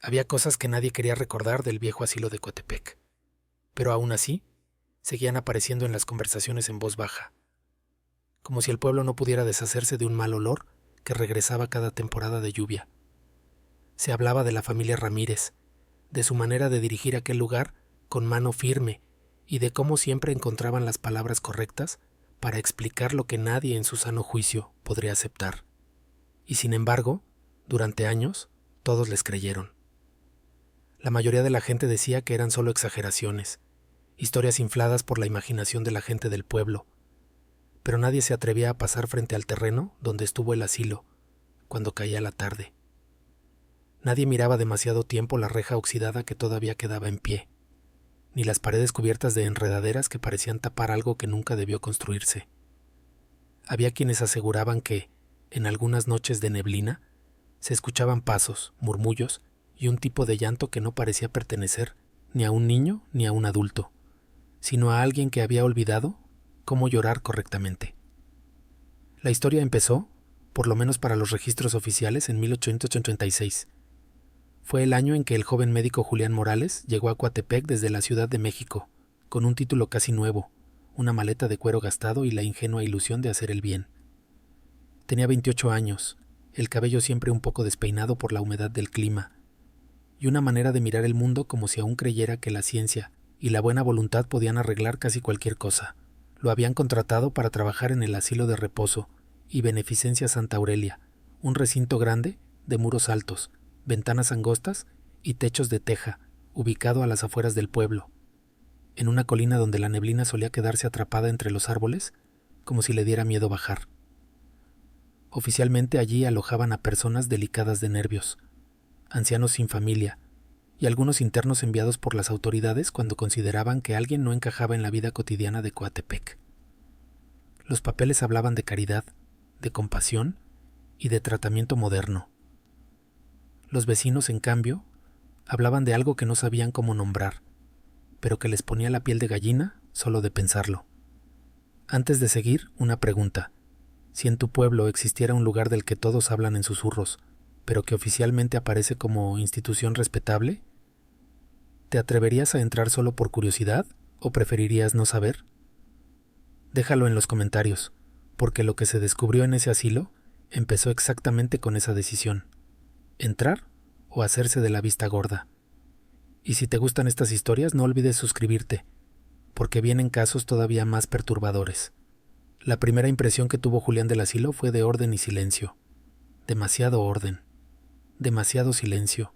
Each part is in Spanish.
Había cosas que nadie quería recordar del viejo asilo de Coatepec, pero aún así seguían apareciendo en las conversaciones en voz baja, como si el pueblo no pudiera deshacerse de un mal olor que regresaba cada temporada de lluvia. Se hablaba de la familia Ramírez, de su manera de dirigir aquel lugar con mano firme y de cómo siempre encontraban las palabras correctas para explicar lo que nadie en su sano juicio podría aceptar. Y sin embargo, durante años, todos les creyeron. La mayoría de la gente decía que eran solo exageraciones, historias infladas por la imaginación de la gente del pueblo, pero nadie se atrevía a pasar frente al terreno donde estuvo el asilo, cuando caía la tarde. Nadie miraba demasiado tiempo la reja oxidada que todavía quedaba en pie, ni las paredes cubiertas de enredaderas que parecían tapar algo que nunca debió construirse. Había quienes aseguraban que, en algunas noches de neblina, se escuchaban pasos, murmullos y un tipo de llanto que no parecía pertenecer ni a un niño ni a un adulto, sino a alguien que había olvidado cómo llorar correctamente. La historia empezó, por lo menos para los registros oficiales, en 1886. Fue el año en que el joven médico Julián Morales llegó a Coatepec desde la Ciudad de México, con un título casi nuevo, una maleta de cuero gastado y la ingenua ilusión de hacer el bien. Tenía 28 años, el cabello siempre un poco despeinado por la humedad del clima, y una manera de mirar el mundo como si aún creyera que la ciencia y la buena voluntad podían arreglar casi cualquier cosa. Lo habían contratado para trabajar en el asilo de reposo y beneficencia Santa Aurelia, un recinto grande, de muros altos, ventanas angostas y techos de teja, ubicado a las afueras del pueblo, en una colina donde la neblina solía quedarse atrapada entre los árboles, como si le diera miedo bajar. Oficialmente allí alojaban a personas delicadas de nervios, ancianos sin familia, y algunos internos enviados por las autoridades cuando consideraban que alguien no encajaba en la vida cotidiana de Coatepec. Los papeles hablaban de caridad, de compasión y de tratamiento moderno. Los vecinos, en cambio, hablaban de algo que no sabían cómo nombrar, pero que les ponía la piel de gallina solo de pensarlo. Antes de seguir, una pregunta. Si en tu pueblo existiera un lugar del que todos hablan en susurros, pero que oficialmente aparece como institución respetable, ¿te atreverías a entrar solo por curiosidad o preferirías no saber? Déjalo en los comentarios, porque lo que se descubrió en ese asilo empezó exactamente con esa decisión: entrar o hacerse de la vista gorda. Y si te gustan estas historias, no olvides suscribirte, porque vienen casos todavía más perturbadores. La primera impresión que tuvo Julián del asilo fue de orden y silencio. Demasiado orden. Demasiado silencio.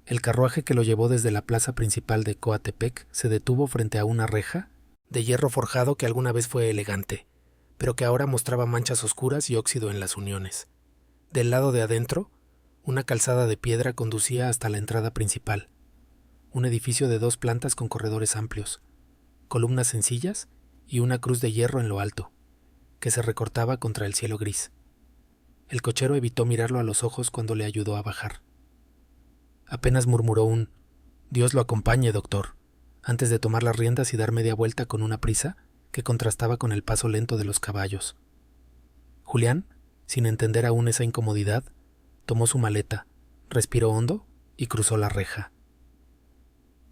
El carruaje que lo llevó desde la plaza principal de Coatepec se detuvo frente a una reja de hierro forjado que alguna vez fue elegante, pero que ahora mostraba manchas oscuras y óxido en las uniones. Del lado de adentro, una calzada de piedra conducía hasta la entrada principal, un edificio de 2 plantas con corredores amplios, columnas sencillas y una cruz de hierro en lo alto, que se recortaba contra el cielo gris. El cochero evitó mirarlo a los ojos cuando le ayudó a bajar. Apenas murmuró un «Dios lo acompañe, doctor», antes de tomar las riendas y dar media vuelta con una prisa que contrastaba con el paso lento de los caballos. Julián, sin entender aún esa incomodidad, tomó su maleta, respiró hondo y cruzó la reja.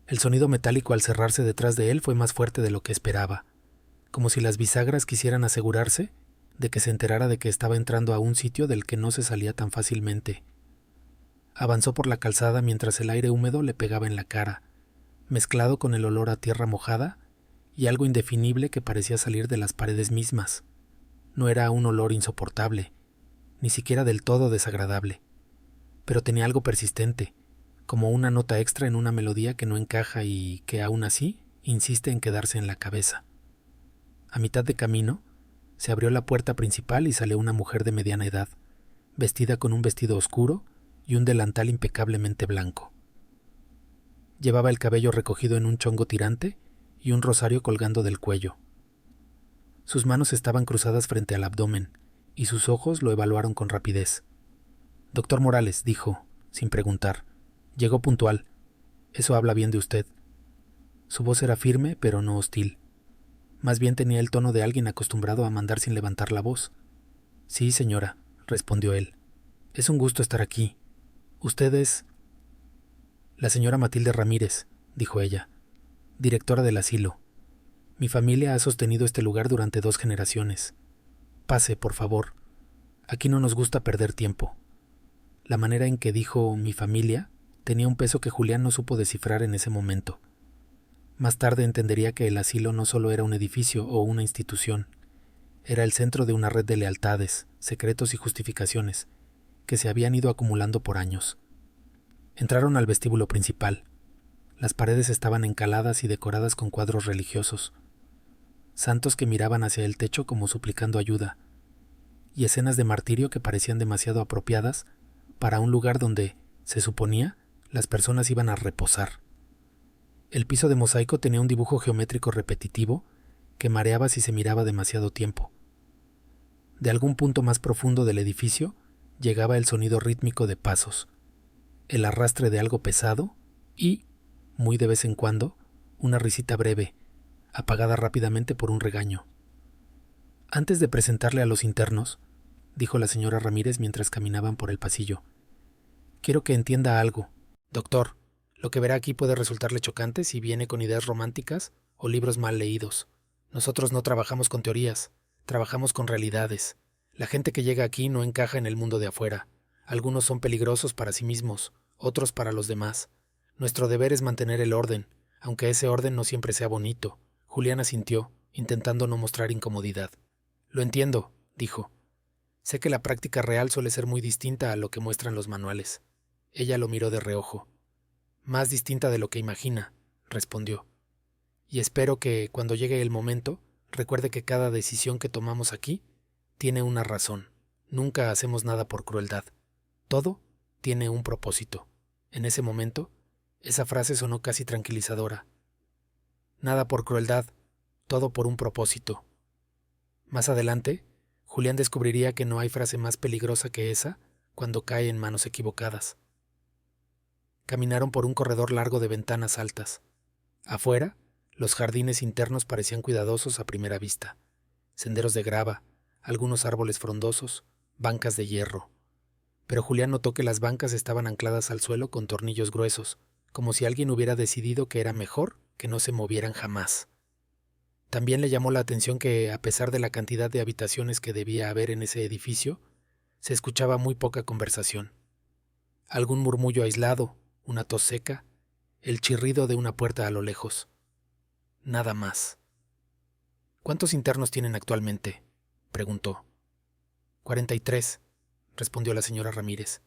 El sonido metálico al cerrarse detrás de él fue más fuerte de lo que esperaba, como si las bisagras quisieran asegurarse de que se enterara de que estaba entrando a un sitio del que no se salía tan fácilmente. Avanzó por la calzada mientras el aire húmedo le pegaba en la cara, mezclado con el olor a tierra mojada y algo indefinible que parecía salir de las paredes mismas. No era un olor insoportable, ni siquiera del todo desagradable, pero tenía algo persistente, como una nota extra en una melodía que no encaja y que aún así insiste en quedarse en la cabeza. A mitad de camino, se abrió la puerta principal y salió una mujer de mediana edad, vestida con un vestido oscuro y un delantal impecablemente blanco. Llevaba el cabello recogido en un chongo tirante y un rosario colgando del cuello. Sus manos estaban cruzadas frente al abdomen, y sus ojos lo evaluaron con rapidez. «Doctor Morales», dijo, sin preguntar, «llegó puntual. Eso habla bien de usted». Su voz era firme, pero no hostil. Más bien tenía el tono de alguien acostumbrado a mandar sin levantar la voz. «Sí, señora», respondió él. «Es un gusto estar aquí. Usted es...» La señora Matilde Ramírez, dijo ella, directora del asilo. Mi familia ha sostenido este lugar durante 2 generaciones. Pase, por favor. Aquí no nos gusta perder tiempo. La manera en que dijo mi familia tenía un peso que Julián no supo descifrar en ese momento. Más tarde entendería que el asilo no solo era un edificio o una institución, era el centro de una red de lealtades, secretos y justificaciones que se habían ido acumulando por años. Entraron al vestíbulo principal. Las paredes estaban encaladas y decoradas con cuadros religiosos, santos que miraban hacia el techo como suplicando ayuda, y escenas de martirio que parecían demasiado apropiadas para un lugar donde, se suponía, las personas iban a reposar. El piso de mosaico tenía un dibujo geométrico repetitivo que mareaba si se miraba demasiado tiempo. De algún punto más profundo del edificio llegaba el sonido rítmico de pasos, el arrastre de algo pesado y, muy de vez en cuando, una risita breve, apagada rápidamente por un regaño. Antes de presentarle a los internos, dijo la señora Ramírez mientras caminaban por el pasillo, quiero que entienda algo. Doctor, lo que verá aquí puede resultarle chocante si viene con ideas románticas o libros mal leídos. Nosotros no trabajamos con teorías, trabajamos con realidades. La gente que llega aquí no encaja en el mundo de afuera. Algunos son peligrosos para sí mismos, otros para los demás. Nuestro deber es mantener el orden, aunque ese orden no siempre sea bonito. Julián asintió, intentando no mostrar incomodidad. Lo entiendo, dijo. Sé que la práctica real suele ser muy distinta a lo que muestran los manuales. Ella lo miró de reojo. Más distinta de lo que imagina, respondió. Y espero que, cuando llegue el momento, recuerde que cada decisión que tomamos aquí tiene una razón. Nunca hacemos nada por crueldad. Todo tiene un propósito. En ese momento, esa frase sonó casi tranquilizadora. Nada por crueldad, todo por un propósito. Más adelante, Julián descubriría que no hay frase más peligrosa que esa cuando cae en manos equivocadas. Caminaron por un corredor largo de ventanas altas. Afuera, los jardines internos parecían cuidadosos a primera vista. Senderos de grava, algunos árboles frondosos, bancas de hierro. Pero Julián notó que las bancas estaban ancladas al suelo con tornillos gruesos, como si alguien hubiera decidido que era mejor que no se movieran jamás. También le llamó la atención que, a pesar de la cantidad de habitaciones que debía haber en ese edificio, se escuchaba muy poca conversación. Algún murmullo aislado, una tos seca, el chirrido de una puerta a lo lejos. Nada más. ¿Cuántos internos tienen actualmente?, preguntó. 43, respondió la señora Ramírez.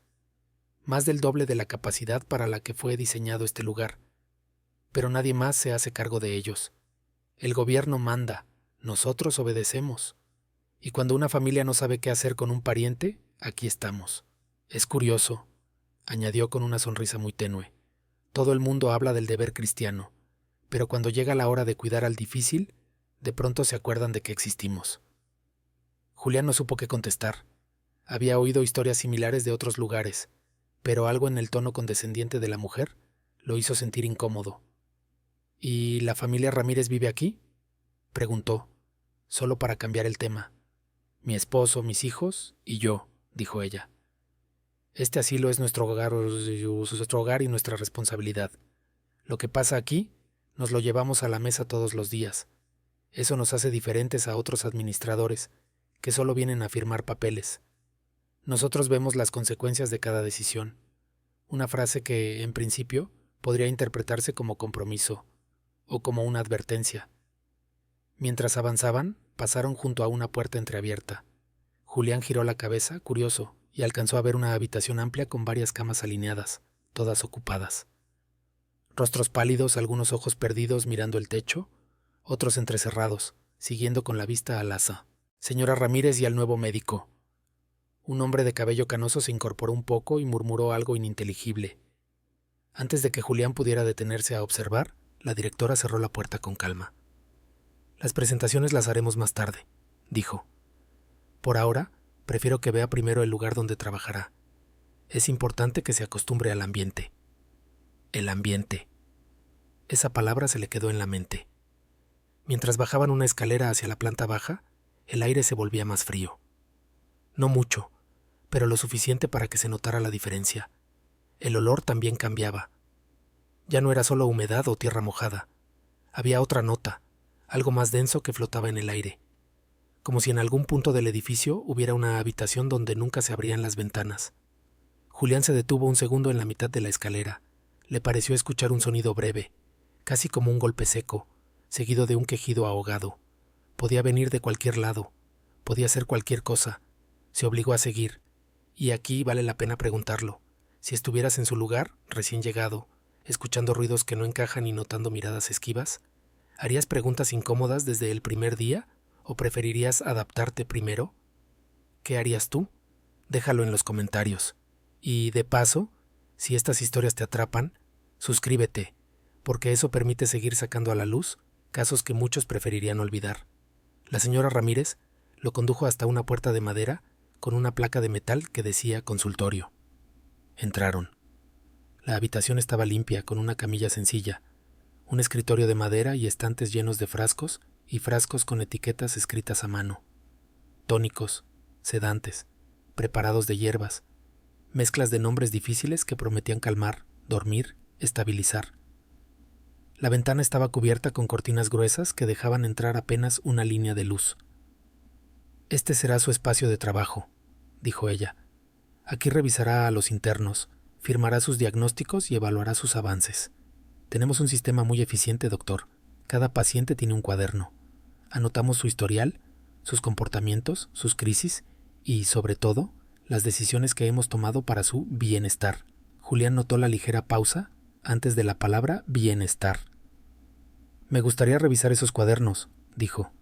Más del doble de la capacidad para la que fue diseñado este lugar. Pero nadie más se hace cargo de ellos. El gobierno manda, nosotros obedecemos. Y cuando una familia no sabe qué hacer con un pariente, aquí estamos. Es curioso, añadió con una sonrisa muy tenue. Todo el mundo habla del deber cristiano, pero cuando llega la hora de cuidar al difícil, de pronto se acuerdan de que existimos. Julián no supo qué contestar. Había oído historias similares de otros lugares, pero algo en el tono condescendiente de la mujer lo hizo sentir incómodo. ¿Y la familia Ramírez vive aquí?, preguntó, solo para cambiar el tema. Mi esposo, mis hijos y yo, dijo ella. Este asilo es nuestro hogar y nuestra responsabilidad. Lo que pasa aquí, nos lo llevamos a la mesa todos los días. Eso nos hace diferentes a otros administradores, que solo vienen a firmar papeles. Nosotros vemos las consecuencias de cada decisión. Una frase que, en principio, podría interpretarse como compromiso o como una advertencia. Mientras avanzaban, pasaron junto a una puerta entreabierta. Julián giró la cabeza, curioso, y alcanzó a ver una habitación amplia con varias camas alineadas, todas ocupadas. Rostros pálidos, algunos ojos perdidos mirando el techo, otros entrecerrados, siguiendo con la vista a Laza. Señora Ramírez y al nuevo médico. Un hombre de cabello canoso se incorporó un poco y murmuró algo ininteligible. Antes de que Julián pudiera detenerse a observar, la directora cerró la puerta con calma. Las presentaciones las haremos más tarde, dijo. Por ahora, prefiero que vea primero el lugar donde trabajará. Es importante que se acostumbre al ambiente. El ambiente. Esa palabra se le quedó en la mente. Mientras bajaban una escalera hacia la planta baja, el aire se volvía más frío. No mucho, pero lo suficiente para que se notara la diferencia. El olor también cambiaba. Ya no era solo humedad o tierra mojada. Había otra nota, algo más denso que flotaba en el aire, como si en algún punto del edificio hubiera una habitación donde nunca se abrían las ventanas. Julián se detuvo un segundo en la mitad de la escalera. Le pareció escuchar un sonido breve, casi como un golpe seco, seguido de un quejido ahogado. Podía venir de cualquier lado, podía ser cualquier cosa. Se obligó a seguir, y aquí vale la pena preguntarlo. Si estuvieras en su lugar, recién llegado, escuchando ruidos que no encajan y notando miradas esquivas, ¿harías preguntas incómodas desde el primer día o preferirías adaptarte primero? ¿Qué harías tú? Déjalo en los comentarios. Y de paso, si estas historias te atrapan, suscríbete, porque eso permite seguir sacando a la luz casos que muchos preferirían olvidar. La señora Ramírez lo condujo hasta una puerta de madera con una placa de metal que decía consultorio. Entraron. La habitación estaba limpia, con una camilla sencilla, un escritorio de madera y estantes llenos de frascos y frascos con etiquetas escritas a mano. Tónicos, sedantes, preparados de hierbas, mezclas de nombres difíciles que prometían calmar, dormir, estabilizar. La ventana estaba cubierta con cortinas gruesas que dejaban entrar apenas una línea de luz. «Este será su espacio de trabajo», dijo ella. «Aquí revisará a los internos, firmará sus diagnósticos y evaluará sus avances. Tenemos un sistema muy eficiente, doctor. Cada paciente tiene un cuaderno. Anotamos su historial, sus comportamientos, sus crisis y, sobre todo, las decisiones que hemos tomado para su bienestar». Julián notó la ligera pausa antes de la palabra bienestar. «Me gustaría revisar esos cuadernos», dijo.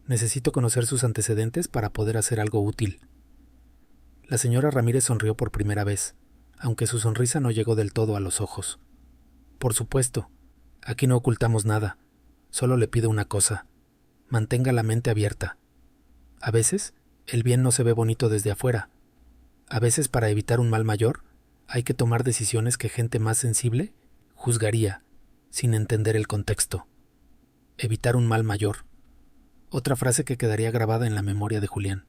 «Necesito conocer sus antecedentes para poder hacer algo útil». La señora Ramírez sonrió por primera vez, aunque su sonrisa no llegó del todo a los ojos. «Por supuesto, aquí no ocultamos nada. Solo le pido una cosa. Mantenga la mente abierta. A veces, el bien no se ve bonito desde afuera. A veces, para evitar un mal mayor, hay que tomar decisiones que gente más sensible juzgaría, sin entender el contexto. Evitar un mal mayor». Otra frase que quedaría grabada en la memoria de Julián.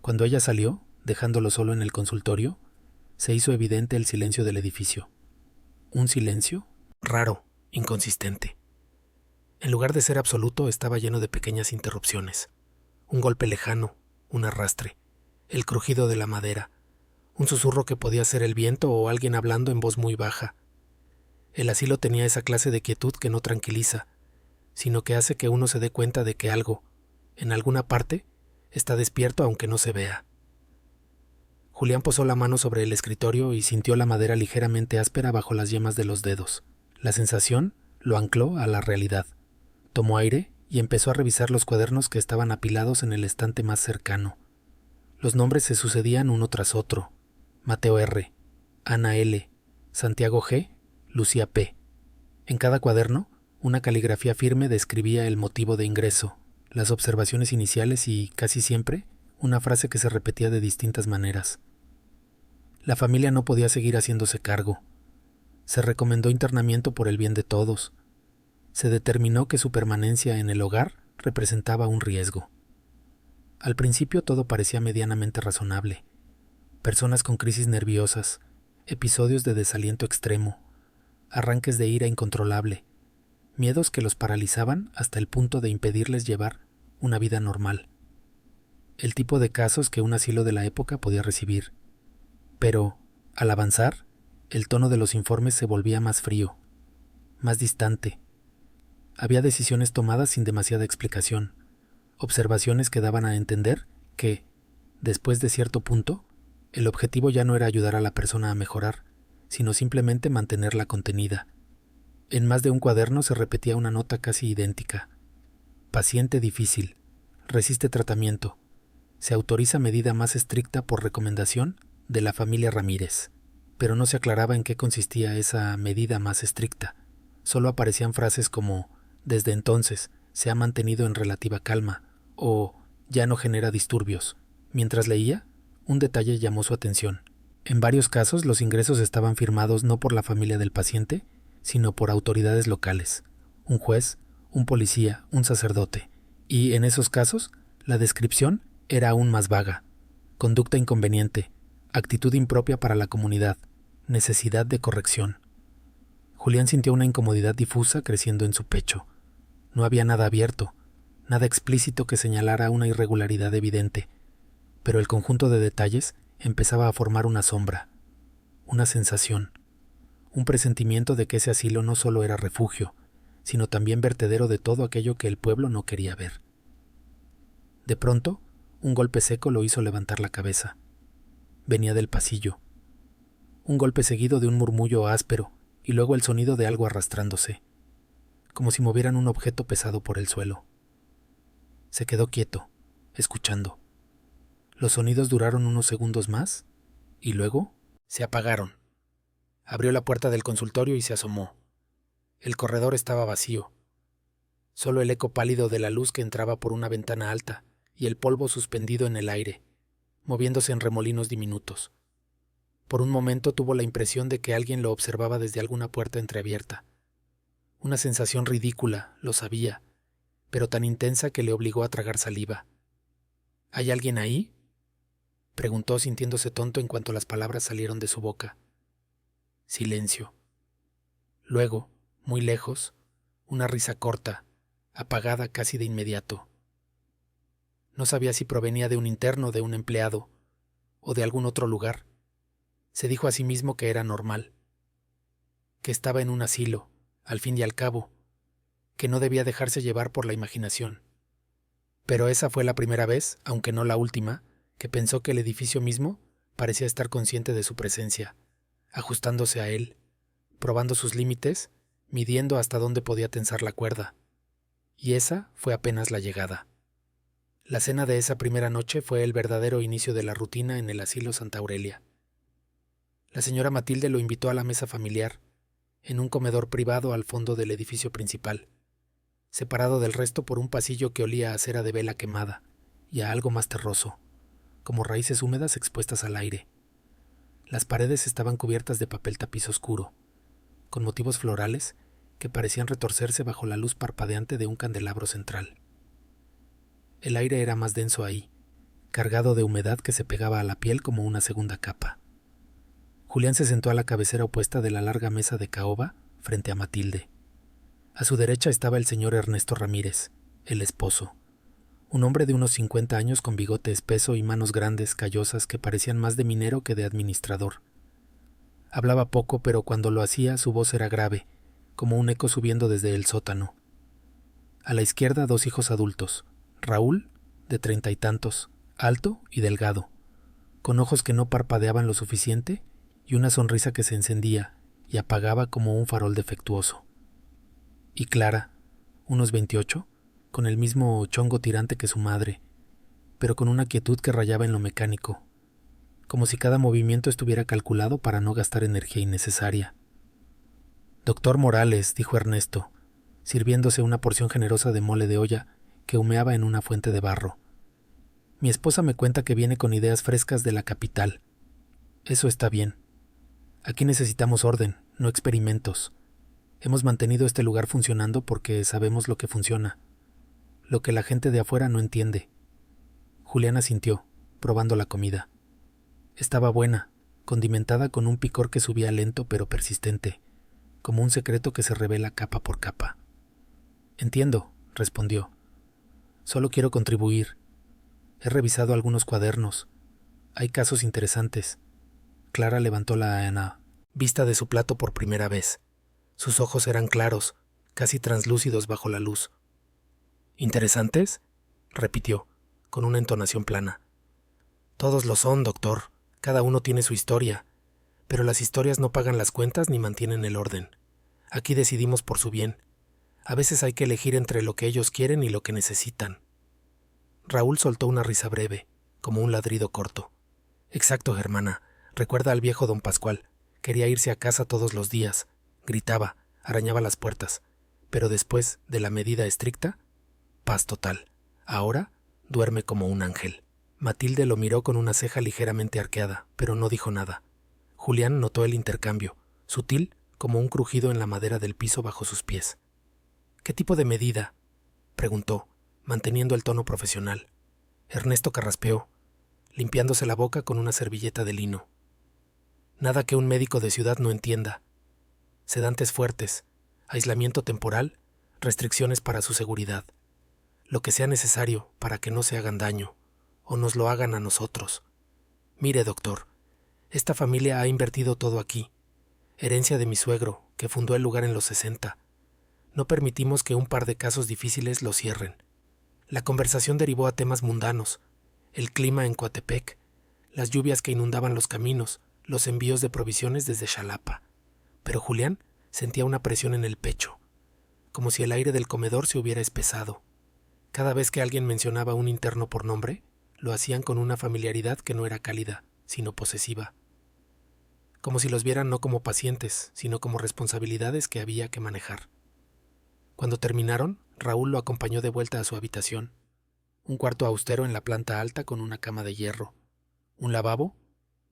Cuando ella salió, dejándolo solo en el consultorio, se hizo evidente el silencio del edificio. Un silencio raro, inconsistente. En lugar de ser absoluto, estaba lleno de pequeñas interrupciones. Un golpe lejano, un arrastre, el crujido de la madera, un susurro que podía ser el viento o alguien hablando en voz muy baja. El asilo tenía esa clase de quietud que no tranquiliza, sino que hace que uno se dé cuenta de que algo, en alguna parte, está despierto aunque no se vea. Julián posó la mano sobre el escritorio y sintió la madera ligeramente áspera bajo las yemas de los dedos. La sensación lo ancló a la realidad. Tomó aire y empezó a revisar los cuadernos que estaban apilados en el estante más cercano. Los nombres se sucedían uno tras otro. Mateo R., Ana L., Santiago G., Lucía P. En cada cuaderno, una caligrafía firme describía el motivo de ingreso, las observaciones iniciales y, casi siempre, una frase que se repetía de distintas maneras. La familia no podía seguir haciéndose cargo. Se recomendó internamiento por el bien de todos. Se determinó que su permanencia en el hogar representaba un riesgo. Al principio todo parecía medianamente razonable. Personas con crisis nerviosas, episodios de desaliento extremo, arranques de ira incontrolable, miedos que los paralizaban hasta el punto de impedirles llevar una vida normal. El tipo de casos que un asilo de la época podía recibir. Pero, al avanzar, el tono de los informes se volvía más frío, más distante. Había decisiones tomadas sin demasiada explicación, observaciones que daban a entender que, después de cierto punto, el objetivo ya no era ayudar a la persona a mejorar, sino simplemente mantenerla contenida. En más de un cuaderno se repetía una nota casi idéntica. Paciente difícil. Resiste tratamiento. Se autoriza medida más estricta por recomendación de la familia Ramírez. Pero no se aclaraba en qué consistía esa medida más estricta. Solo aparecían frases como «desde entonces se ha mantenido en relativa calma» o «ya no genera disturbios». Mientras leía, un detalle llamó su atención. En varios casos los ingresos estaban firmados no por la familia del paciente, sino por autoridades locales, un juez, un policía, un sacerdote, y en esos casos la descripción era aún más vaga: conducta inconveniente, actitud impropia para la comunidad, necesidad de corrección. Julián sintió una incomodidad difusa creciendo en su pecho. No había nada abierto, nada explícito que señalara una irregularidad evidente, pero el conjunto de detalles empezaba a formar una sombra, una sensación, un presentimiento de que ese asilo no solo era refugio, sino también vertedero de todo aquello que el pueblo no quería ver. De pronto, un golpe seco lo hizo levantar la cabeza. Venía del pasillo. Un golpe seguido de un murmullo áspero y luego el sonido de algo arrastrándose, como si movieran un objeto pesado por el suelo. Se quedó quieto, escuchando. Los sonidos duraron unos segundos más y luego se apagaron. Abrió la puerta del consultorio y se asomó. El corredor estaba vacío. Solo el eco pálido de la luz que entraba por una ventana alta y el polvo suspendido en el aire, moviéndose en remolinos diminutos. Por un momento tuvo la impresión de que alguien lo observaba desde alguna puerta entreabierta. Una sensación ridícula, lo sabía, pero tan intensa que le obligó a tragar saliva. ¿Hay alguien ahí?, preguntó sintiéndose tonto en cuanto las palabras salieron de su boca. Silencio. Luego, muy lejos, una risa corta, apagada casi de inmediato. No sabía si provenía de un interno, de un empleado, o de algún otro lugar. Se dijo a sí mismo que era normal, que estaba en un asilo, al fin y al cabo, que no debía dejarse llevar por la imaginación. Pero esa fue la primera vez, aunque no la última, que pensó que el edificio mismo parecía estar consciente de su presencia, ajustándose a él, probando sus límites, midiendo hasta dónde podía tensar la cuerda. Y esa fue apenas la llegada. La cena de esa primera noche fue el verdadero inicio de la rutina en el asilo Santa Aurelia. La señora Matilde lo invitó a la mesa familiar, en un comedor privado al fondo del edificio principal, separado del resto por un pasillo que olía a cera de vela quemada y a algo más terroso, como raíces húmedas expuestas al aire. Las paredes estaban cubiertas de papel tapiz oscuro, con motivos florales que parecían retorcerse bajo la luz parpadeante de un candelabro central. El aire era más denso ahí, cargado de humedad que se pegaba a la piel como una segunda capa. Julián se sentó a la cabecera opuesta de la larga mesa de caoba, frente a Matilde. A su derecha estaba el señor Ernesto Ramírez, el esposo, un hombre de unos 50 años con bigote espeso y manos grandes, callosas, que parecían más de minero que de administrador. Hablaba poco, pero cuando lo hacía su voz era grave, como un eco subiendo desde el sótano. A la izquierda 2 hijos adultos, Raúl, de 30 y tantos, alto y delgado, con ojos que no parpadeaban lo suficiente y una sonrisa que se encendía y apagaba como un farol defectuoso. Y Clara, unos 28, con el mismo chongo tirante que su madre, pero con una quietud que rayaba en lo mecánico, como si cada movimiento estuviera calculado para no gastar energía innecesaria. «Doctor Morales», dijo Ernesto, sirviéndose una porción generosa de mole de olla que humeaba en una fuente de barro. «Mi esposa me cuenta que viene con ideas frescas de la capital. Eso está bien. Aquí necesitamos orden, no experimentos. Hemos mantenido este lugar funcionando porque sabemos lo que funciona, lo que la gente de afuera no entiende». Julián asintió, probando la comida. Estaba buena, condimentada con un picor que subía lento pero persistente, como un secreto que se revela capa por capa. «Entiendo», respondió. «Solo quiero contribuir. He revisado algunos cuadernos. Hay casos interesantes». Clara levantó la vista de su plato por primera vez. Sus ojos eran claros, casi translúcidos bajo la luz. «¿Interesantes?», repitió, con una entonación plana. «Todos lo son, doctor. Cada uno tiene su historia. Pero las historias no pagan las cuentas ni mantienen el orden. Aquí decidimos por su bien. A veces hay que elegir entre lo que ellos quieren y lo que necesitan». Raúl soltó una risa breve, como un ladrido corto. «Exacto, hermana. Recuerda al viejo don Pascual. Quería irse a casa todos los días. Gritaba, arañaba las puertas. Pero después de la medida estricta, paz total. Ahora duerme como un ángel». Matilde lo miró con una ceja ligeramente arqueada, pero no dijo nada. Julián notó el intercambio, sutil como un crujido en la madera del piso bajo sus pies. «¿Qué tipo de medida?», preguntó, manteniendo el tono profesional. Ernesto carraspeó, limpiándose la boca con una servilleta de lino. «Nada que un médico de ciudad no entienda. sedantes fuertes, aislamiento temporal, restricciones para su seguridad. Lo que sea necesario para que no se hagan daño, o nos lo hagan a nosotros. Mire, doctor, esta familia ha invertido todo aquí. Herencia de mi suegro, que fundó el lugar en los 60. No permitimos que un par de casos difíciles lo cierren. La conversación derivó a temas mundanos, el clima en Coatepec, las lluvias que inundaban los caminos, los envíos de provisiones desde Xalapa. Pero Julián sentía una presión en el pecho, como si el aire del comedor se hubiera espesado. Cada vez que alguien mencionaba a un interno por nombre, lo hacían con una familiaridad que no era cálida, sino posesiva. Como si los vieran no como pacientes, sino como responsabilidades que había que manejar. Cuando terminaron, Raúl lo acompañó de vuelta a su habitación. Un cuarto austero en la planta alta con una cama de hierro, un lavabo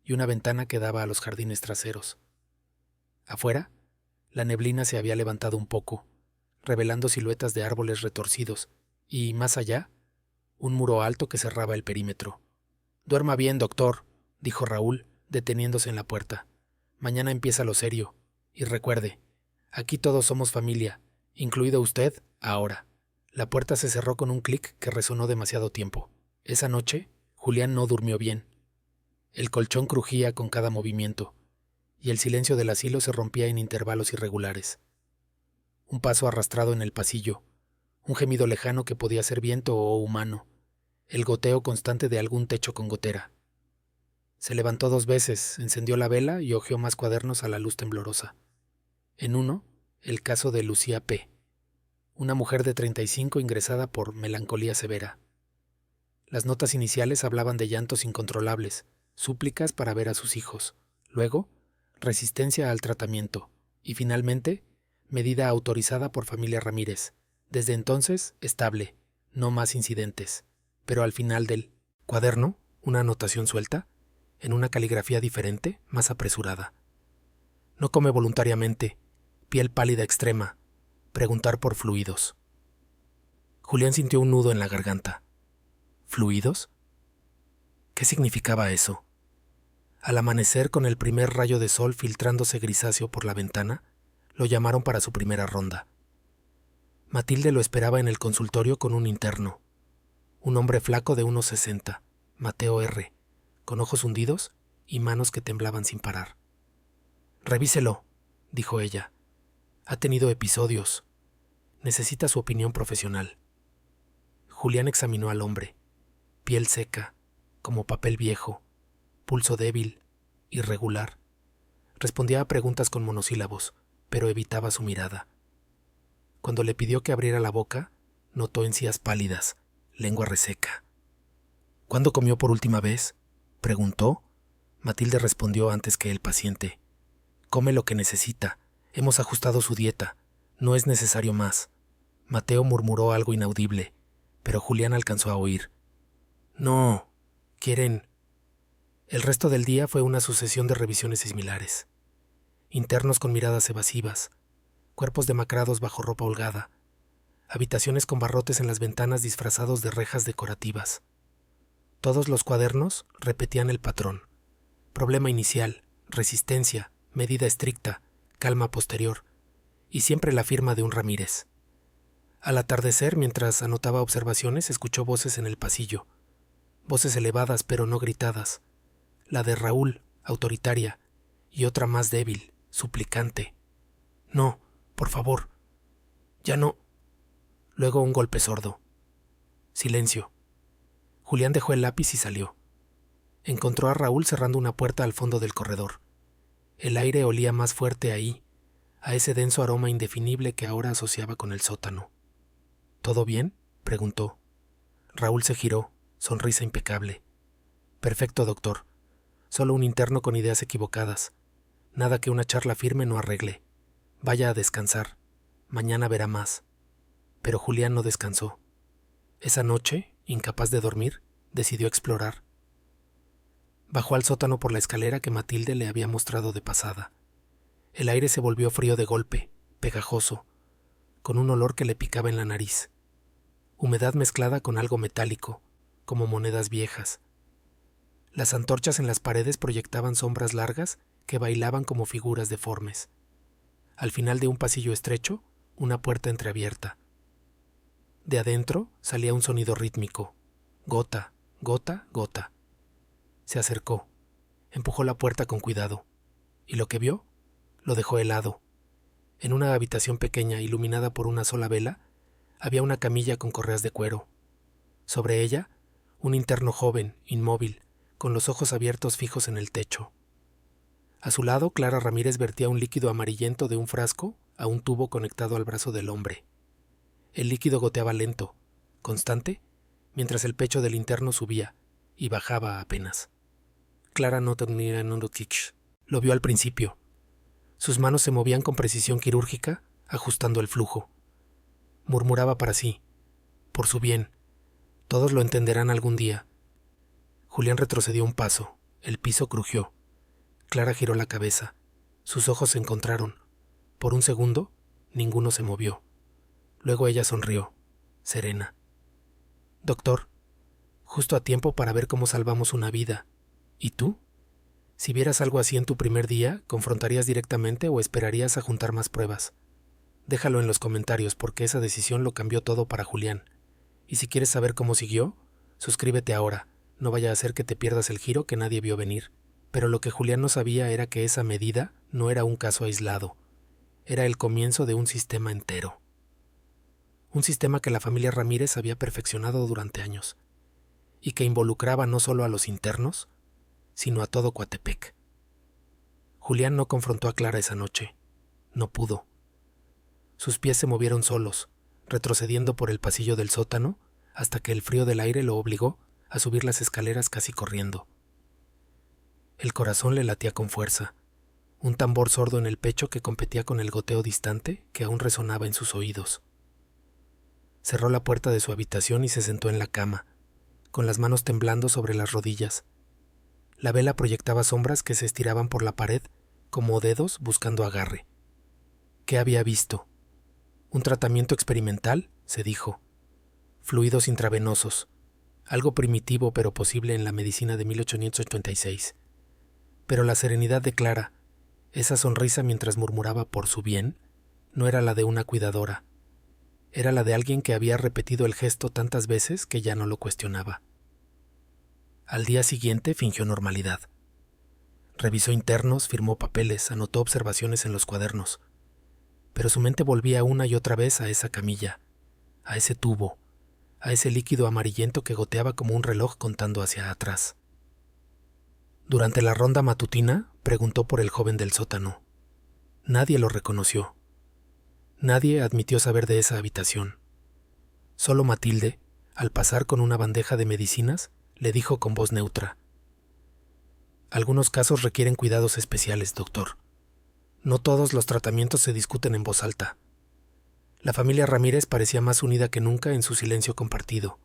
y una ventana que daba a los jardines traseros. Afuera, la neblina se había levantado un poco, revelando siluetas de árboles retorcidos, y, más allá, un muro alto que cerraba el perímetro. «Duerma bien, doctor», dijo Raúl, deteniéndose en la puerta. «Mañana empieza lo serio. Y recuerde, aquí todos somos familia, incluido usted, ahora». La puerta se cerró con un clic que resonó demasiado tiempo. Esa noche, Julián no durmió bien. El colchón crujía con cada movimiento, y el silencio del asilo se rompía en intervalos irregulares. Un paso arrastrado en el pasillo, un gemido lejano que podía ser viento o humano, el goteo constante de algún techo con gotera. Se levantó 2 veces, encendió la vela y hojeó más cuadernos a la luz temblorosa. En uno, el caso de Lucía P., una mujer de 35 ingresada por melancolía severa. Las notas iniciales hablaban de llantos incontrolables, súplicas para ver a sus hijos, luego, resistencia al tratamiento, y finalmente, medida autorizada por familia Ramírez. Desde entonces, estable, no más incidentes. Pero al final del cuaderno, una anotación suelta, en una caligrafía diferente, más apresurada. No come voluntariamente, piel pálida extrema, preguntar por fluidos. Julián sintió un nudo en la garganta. ¿Fluidos? ¿Qué significaba eso? Al amanecer, con el primer rayo de sol filtrándose grisáceo por la ventana, lo llamaron para su primera ronda. Matilde lo esperaba en el consultorio con un interno. Un hombre flaco de unos 60, Mateo R., con ojos hundidos y manos que temblaban sin parar. «Revíselo», dijo ella. «Ha tenido episodios. Necesita su opinión profesional». Julián examinó al hombre. Piel seca, como papel viejo, pulso débil, irregular. Respondía a preguntas con monosílabos, pero evitaba su mirada. Cuando le pidió que abriera la boca, notó encías pálidas, lengua reseca. «¿Cuándo comió por última vez?», preguntó. Matilde respondió antes que el paciente. «Come lo que necesita. Hemos ajustado su dieta. No es necesario más». Mateo murmuró algo inaudible, pero Julián alcanzó a oír. «No, quieren...». El resto del día fue una sucesión de revisiones similares. Internos con miradas evasivas, cuerpos demacrados bajo ropa holgada, habitaciones con barrotes en las ventanas disfrazados de rejas decorativas. Todos los cuadernos repetían el patrón. Problema inicial, resistencia, medida estricta, calma posterior, y siempre la firma de un Ramírez. Al atardecer, mientras anotaba observaciones, escuchó voces en el pasillo. Voces elevadas pero no gritadas. La de Raúl, autoritaria, y otra más débil, suplicante. «No, por favor. Ya no». Luego un golpe sordo. Silencio. Julián dejó el lápiz y salió. Encontró a Raúl cerrando una puerta al fondo del corredor. El aire olía más fuerte ahí, a ese denso aroma indefinible que ahora asociaba con el sótano. «¿Todo bien?», preguntó. Raúl se giró, sonrisa impecable. «Perfecto, doctor. Solo un interno con ideas equivocadas. Nada que una charla firme no arregle. Vaya a descansar. Mañana verá más». Pero Julián no descansó. Esa noche, incapaz de dormir, decidió explorar. Bajó al sótano por la escalera que Matilde le había mostrado de pasada. El aire se volvió frío de golpe, pegajoso, con un olor que le picaba en la nariz. Humedad mezclada con algo metálico, como monedas viejas. Las antorchas en las paredes proyectaban sombras largas que bailaban como figuras deformes. Al final de un pasillo estrecho, una puerta entreabierta. De adentro salía un sonido rítmico. Gota, gota, gota. Se acercó. Empujó la puerta con cuidado. ¿Y lo que vio? Lo dejó helado. En una habitación pequeña, iluminada por una sola vela, había una camilla con correas de cuero. Sobre ella, un interno joven, inmóvil, con los ojos abiertos fijos en el techo. A su lado, Clara Ramírez vertía un líquido amarillento de un frasco a un tubo conectado al brazo del hombre. El líquido goteaba lento, constante, mientras el pecho del interno subía y bajaba apenas. Clara no tenía Nurkic. Lo vio al principio. Sus manos se movían con precisión quirúrgica, ajustando el flujo. Murmuraba para sí, por su bien, todos lo entenderán algún día. Julián retrocedió un paso, el piso crujió. Clara giró la cabeza, sus ojos se encontraron. Por un segundo, ninguno se movió. Luego ella sonrió, serena. Doctor, justo a tiempo para ver cómo salvamos una vida. ¿Y tú? Si vieras algo así en tu primer día, ¿confrontarías directamente o esperarías a juntar más pruebas? Déjalo en los comentarios porque esa decisión lo cambió todo para Julián. Y si quieres saber cómo siguió, suscríbete ahora, no vaya a ser que te pierdas el giro que nadie vio venir. Pero lo que Julián no sabía era que esa medida no era un caso aislado, era el comienzo de un sistema entero. Un sistema que la familia Ramírez había perfeccionado durante años, y que involucraba no solo a los internos, sino a todo Coatepec. Julián no confrontó a Clara esa noche. No pudo. Sus pies se movieron solos, retrocediendo por el pasillo del sótano, hasta que el frío del aire lo obligó a subir las escaleras casi corriendo. El corazón le latía con fuerza, un tambor sordo en el pecho que competía con el goteo distante que aún resonaba en sus oídos. Cerró la puerta de su habitación y se sentó en la cama, con las manos temblando sobre las rodillas. La vela proyectaba sombras que se estiraban por la pared como dedos buscando agarre. ¿Qué había visto? Un tratamiento experimental, se dijo. Fluidos intravenosos, algo primitivo pero posible en la medicina de 1886. Pero la serenidad de Clara, esa sonrisa mientras murmuraba por su bien, no era la de una cuidadora. Era la de alguien que había repetido el gesto tantas veces que ya no lo cuestionaba. Al día siguiente fingió normalidad. Revisó internos, firmó papeles, anotó observaciones en los cuadernos. Pero su mente volvía una y otra vez a esa camilla, a ese tubo, a ese líquido amarillento que goteaba como un reloj contando hacia atrás. Durante la ronda matutina, preguntó por el joven del sótano. Nadie lo reconoció. Nadie admitió saber de esa habitación. Solo Matilde, al pasar con una bandeja de medicinas, le dijo con voz neutra: Algunos casos requieren cuidados especiales, doctor. No todos los tratamientos se discuten en voz alta. La familia Ramírez parecía más unida que nunca en su silencio compartido.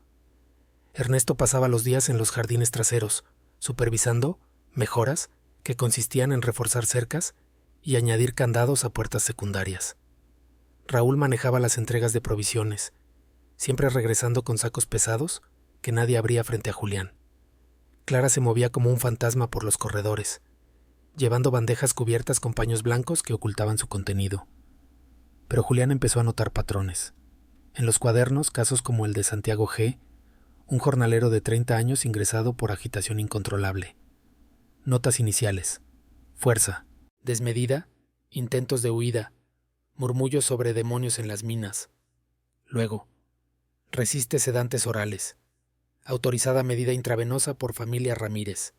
Ernesto pasaba los días en los jardines traseros, supervisando mejoras que consistían en reforzar cercas y añadir candados a puertas secundarias. Raúl manejaba las entregas de provisiones, siempre regresando con sacos pesados que nadie abría frente a Julián. Clara se movía como un fantasma por los corredores, llevando bandejas cubiertas con paños blancos que ocultaban su contenido. Pero Julián empezó a notar patrones. En los cuadernos, casos como el de Santiago G., un jornalero de 30 años ingresado por agitación incontrolable. Notas iniciales: fuerza, desmedida, intentos de huida, murmullos sobre demonios en las minas. Luego, resiste sedantes orales. Autorizada medida intravenosa por familia Ramírez.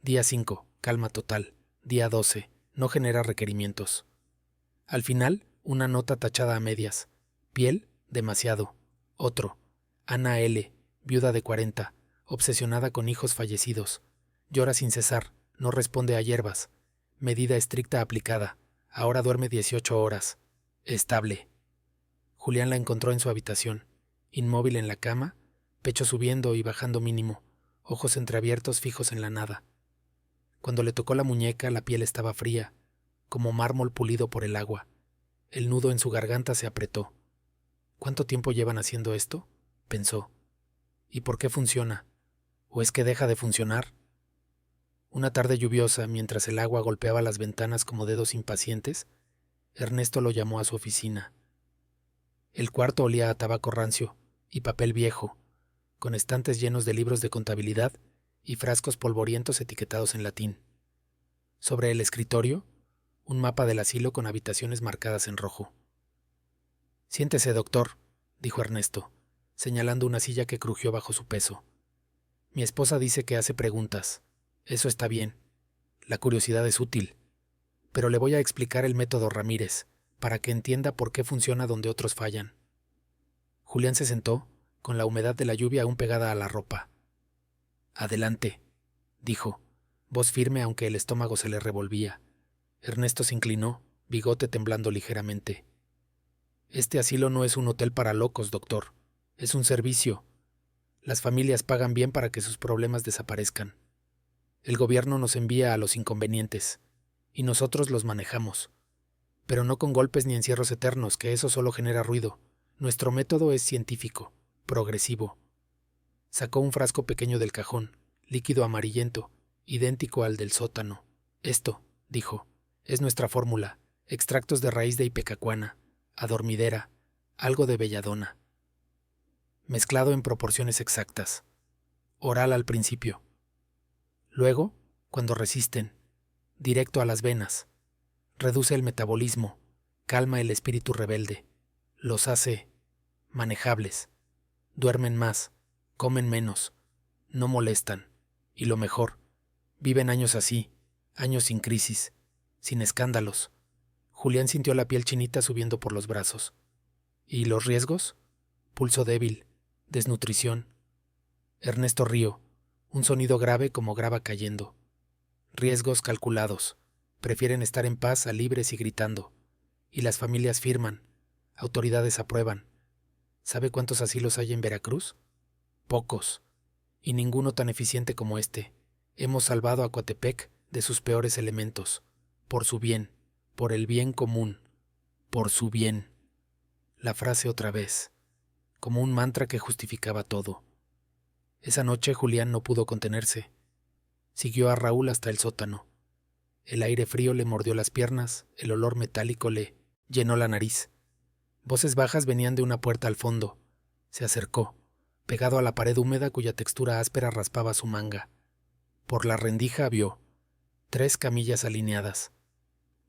Día 5, calma total. Día 12, no genera requerimientos. Al final, una nota tachada a medias. Piel, demasiado. Otro. Ana L., viuda de 40, obsesionada con hijos fallecidos. Llora sin cesar, no responde a hierbas. Medida estricta aplicada. Ahora duerme 18 horas. Estable. Julián la encontró en su habitación, inmóvil en la cama, pecho subiendo y bajando mínimo, ojos entreabiertos fijos en la nada. Cuando le tocó la muñeca, la piel estaba fría, como mármol pulido por el agua. El nudo en su garganta se apretó. ¿Cuánto tiempo llevan haciendo esto?, pensó. ¿Y por qué funciona? ¿O es que deja de funcionar? Una tarde lluviosa, mientras el agua golpeaba las ventanas como dedos impacientes, Ernesto lo llamó a su oficina. El cuarto olía a tabaco rancio y papel viejo, con estantes llenos de libros de contabilidad y frascos polvorientos etiquetados en latín. Sobre el escritorio, un mapa del asilo con habitaciones marcadas en rojo. «Siéntese, doctor», dijo Ernesto, señalando una silla que crujió bajo su peso. «Mi esposa dice que hace preguntas. Eso está bien. La curiosidad es útil. Pero le voy a explicar el método Ramírez, para que entienda por qué funciona donde otros fallan». Julián se sentó, con la humedad de la lluvia aún pegada a la ropa. «Adelante», dijo, voz firme aunque el estómago se le revolvía. Ernesto se inclinó, bigote temblando ligeramente. «Este asilo no es un hotel para locos, doctor. Es un servicio. Las familias pagan bien para que sus problemas desaparezcan. El gobierno nos envía a los inconvenientes, y nosotros los manejamos. Pero no con golpes ni encierros eternos, que eso solo genera ruido. Nuestro método es científico, progresivo». Sacó un frasco pequeño del cajón, líquido amarillento, idéntico al del sótano. «Esto», dijo, «es nuestra fórmula. Extractos de raíz de ipecacuana, adormidera, algo de belladona. Mezclado en proporciones exactas. Oral al principio. Luego, cuando resisten, directo a las venas. Reduce el metabolismo, calma el espíritu rebelde. Los hace manejables. Duermen más, comen menos, no molestan. Y lo mejor, viven años así, años sin crisis, sin escándalos». Julián sintió la piel chinita subiendo por los brazos. ¿Y los riesgos? Pulso débil, desnutrición. Ernesto rió, un sonido grave como grava cayendo. Riesgos calculados. Prefieren estar en paz a libres y gritando. Y las familias firman. Autoridades aprueban. ¿Sabe cuántos asilos hay en Veracruz? Pocos. Y ninguno tan eficiente como este. Hemos salvado a Coatepec de sus peores elementos. Por su bien. Por el bien común. Por su bien. La frase otra vez, como un mantra que justificaba todo. Esa noche Julián no pudo contenerse. Siguió a Raúl hasta el sótano. El aire frío le mordió las piernas, el olor metálico le llenó la nariz. Voces bajas venían de una puerta al fondo. Se acercó, pegado a la pared húmeda cuya textura áspera raspaba su manga. Por la rendija vio 3 camillas alineadas,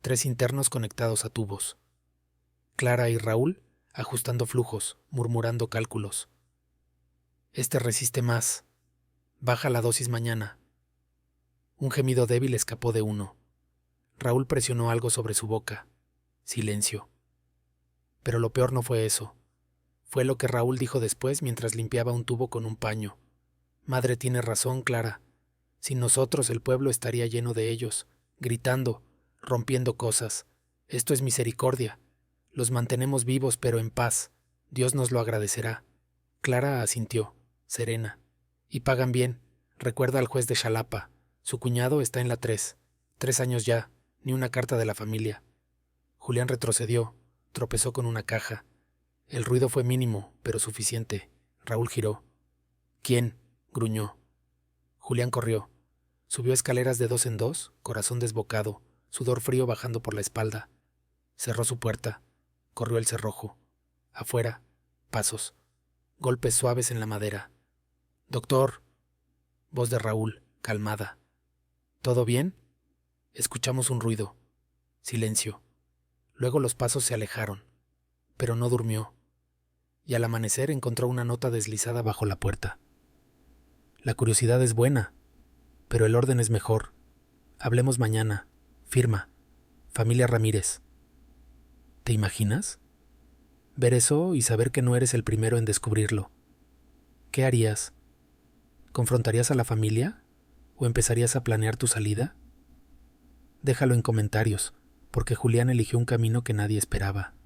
3 internos conectados a tubos. Clara y Raúl ajustando flujos, murmurando cálculos. «Este resiste más. Baja la dosis mañana». Un gemido débil escapó de uno. Raúl presionó algo sobre su boca. Silencio. Pero lo peor no fue eso. Fue lo que Raúl dijo después mientras limpiaba un tubo con un paño. «Madre tiene razón, Clara. Sin nosotros el pueblo estaría lleno de ellos, gritando, rompiendo cosas. Esto es misericordia. Los mantenemos vivos pero en paz. Dios nos lo agradecerá». Clara asintió, serena. «Y pagan bien. Recuerda al juez de Xalapa. Su cuñado está en la 3. 3 años ya, ni una carta de la familia». Julián retrocedió, tropezó con una caja. El ruido fue mínimo, pero suficiente. Raúl giró. «¿Quién?», gruñó. Julián corrió. Subió escaleras de 2 en 2, corazón desbocado, sudor frío bajando por la espalda. Cerró su puerta. Corrió el cerrojo. Afuera, pasos. Golpes suaves en la madera. «Doctor». Voz de Raúl, calmada. «¿Todo bien?». Escuchamos un ruido. Silencio. Luego los pasos se alejaron. Pero no durmió. Y al amanecer encontró una nota deslizada bajo la puerta. «La curiosidad es buena, pero el orden es mejor. Hablemos mañana. Firma. Familia Ramírez». ¿Te imaginas? Ver eso y saber que no eres el primero en descubrirlo. ¿Qué harías? ¿Confrontarías a la familia? ¿O empezarías a planear tu salida? Déjalo en comentarios, porque Julián eligió un camino que nadie esperaba.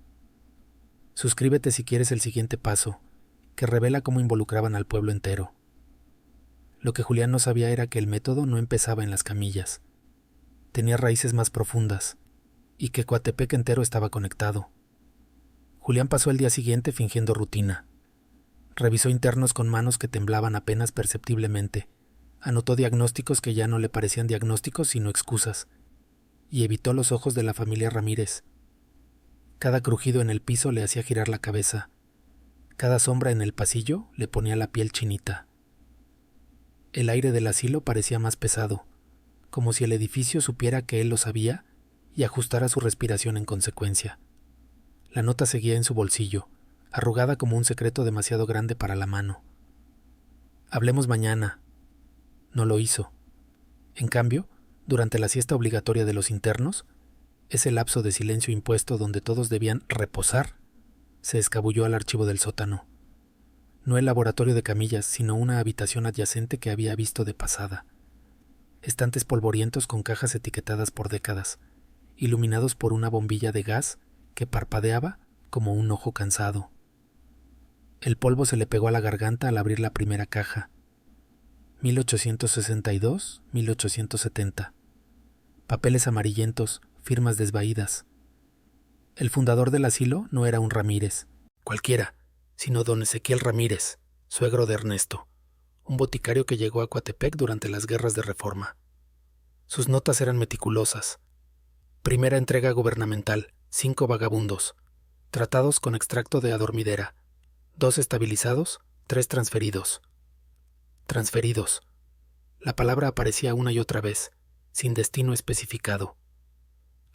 Suscríbete si quieres el siguiente paso, que revela cómo involucraban al pueblo entero. Lo que Julián no sabía era que el método no empezaba en las camillas. Tenía raíces más profundas, y que Coatepec entero estaba conectado. Julián pasó el día siguiente fingiendo rutina. Revisó internos con manos que temblaban apenas perceptiblemente, anotó diagnósticos que ya no le parecían diagnósticos sino excusas, y evitó los ojos de la familia Ramírez. Cada crujido en el piso le hacía girar la cabeza. Cada sombra en el pasillo le ponía la piel chinita. El aire del asilo parecía más pesado, como si el edificio supiera que él lo sabía y ajustara su respiración en consecuencia. La nota seguía en su bolsillo, arrugada como un secreto demasiado grande para la mano. Hablemos mañana. No lo hizo. En cambio, durante la siesta obligatoria de los internos, ese lapso de silencio impuesto donde todos debían reposar, se escabulló al archivo del sótano. No el laboratorio de camillas, sino una habitación adyacente que había visto de pasada. Estantes polvorientos con cajas etiquetadas por décadas, iluminados por una bombilla de gas que parpadeaba como un ojo cansado. El polvo se le pegó a la garganta al abrir la primera caja. 1862, 1870. Papeles amarillentos, firmas desvaídas. El fundador del asilo no era un Ramírez, cualquiera, sino don Ezequiel Ramírez, suegro de Ernesto, un boticario que llegó a Coatepec durante las guerras de Reforma. Sus notas eran meticulosas. Primera entrega gubernamental, 5 vagabundos, tratados con extracto de adormidera, 2 estabilizados, 3 transferidos. Transferidos. La palabra aparecía una y otra vez, sin destino especificado.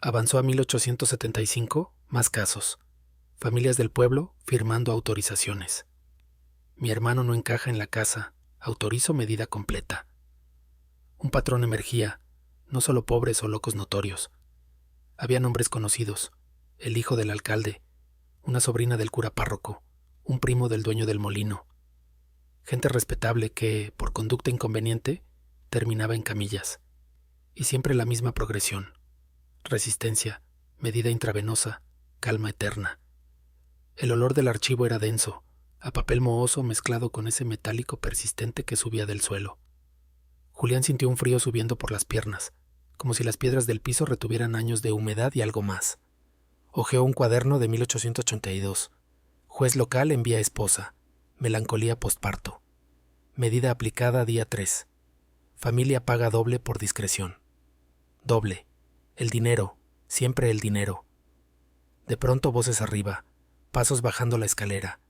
Avanzó a 1875, más casos. Familias del pueblo firmando autorizaciones. Mi hermano no encaja en la casa, autorizo medida completa. Un patrón emergía, no solo pobres o locos notorios. Había nombres conocidos, el hijo del alcalde, una sobrina del cura párroco, un primo del dueño del molino. Gente respetable que, por conducta inconveniente, terminaba en camillas. Y siempre la misma progresión. Resistencia, medida intravenosa, calma eterna. El olor del archivo era denso, a papel mohoso mezclado con ese metálico persistente que subía del suelo. Julián sintió un frío subiendo por las piernas, como si las piedras del piso retuvieran años de humedad y algo más. Hojeó un cuaderno de 1882. Juez local envía esposa. Melancolía postparto. Medida aplicada día 3. Familia paga doble por discreción. Doble. El dinero. Siempre el dinero. De pronto voces arriba. Pasos bajando la escalera.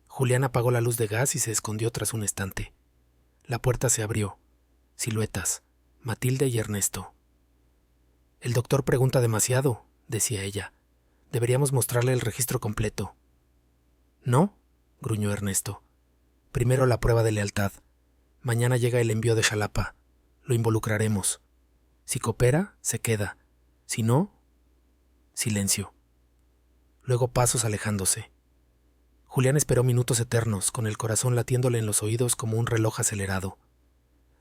Julián apagó la luz de gas y se escondió tras un estante. La puerta se abrió. Siluetas. Matilde y Ernesto. El doctor pregunta demasiado, decía ella. Deberíamos mostrarle el registro completo. ¿No? Gruñó Ernesto. Primero la prueba de lealtad. Mañana llega el envío de Xalapa. Lo involucraremos. Si coopera, se queda. Si no, silencio. Luego pasos alejándose. Julián esperó minutos eternos, con el corazón latiéndole en los oídos como un reloj acelerado.